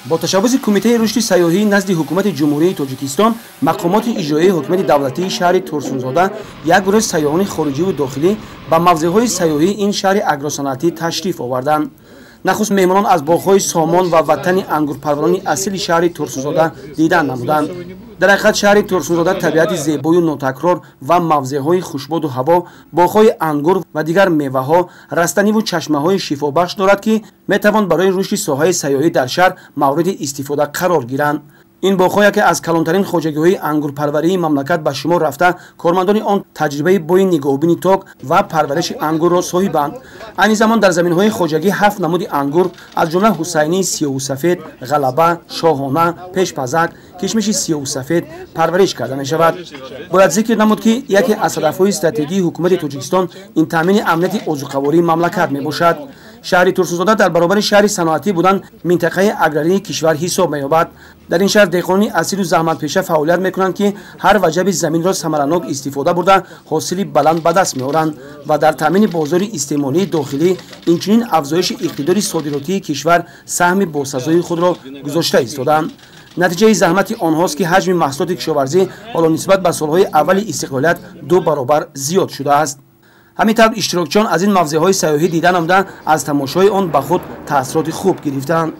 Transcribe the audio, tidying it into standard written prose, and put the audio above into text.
با تشبث کمیته رشد سیاحی نزد حکومت جمهوری تاجیکستان، مقامات اجرایی حکومت دولتی شهر ترسونزاده یک گروه سیاحان خارجی و داخلی به موضع‌های سیاحی این شهر اگروصنعتی تشریف آوردند. نخست مهمانان از باغ‌های سامان و وطن انگورپروران اصیل شهر ترسونزاده دیدن نمودند. در حقیقت شهر ترسونزاده طبیعت زیبای و نوتکرار و موضع‌های خوشباد و هوا، باغ‌های انگور و دیگر میوه‌ها، رستنی و چشمه‌های شفابخش دارد که می‌توان برای رشد ساحه سیاحی در شهر مورد استفاده قرار گیرند. این باغ‌ها که از کلانترین خواجگی‌های انگورپروری مملکت به شمار رفته، کارمندان آن تجربه بوی نگاهبینی تاک و پرورش انگور را صاحبند. این زمان در زمین‌های خواجگی 7 نمود انگور از جمله حسینی سیاه و سفید، غلبه، شاهانه، پیشپزک، کشمش سیاه و سفید پرورش کرده می‌شود. باید ذکر نمود که یکی از هدف‌های استراتژی حکومت تاجیکستان این تامین امنیت عضوخواری مملکت میباشد. شهر ترسونزاده در برابر شهر صنعتی بودن منطقه اگراری کشور حساب می‌یابد. در این شهر دهقانان اصیل و زحمت‌پیشه فعالیت می‌کنند که هر وجب زمین را ثمرناک استفاده برده حاصلی بلند به دست می‌آورند و در تامین بازار استعماری داخلی اینچنین افزایش اقتدار صادراتی کشور سهم باسزای خود را گذاشته ایستادند. نتیجه زحمت آنهاست که حجم محصولات کشاورزی حالا نسبت به سال‌های اول استقلالیت 2 برابر زیاد شده است. همینطور اشتراکچیان از این موضع‌های سیاحی دیدن آمده از تماشای آن به خود تأثیرات خوب گرفتند.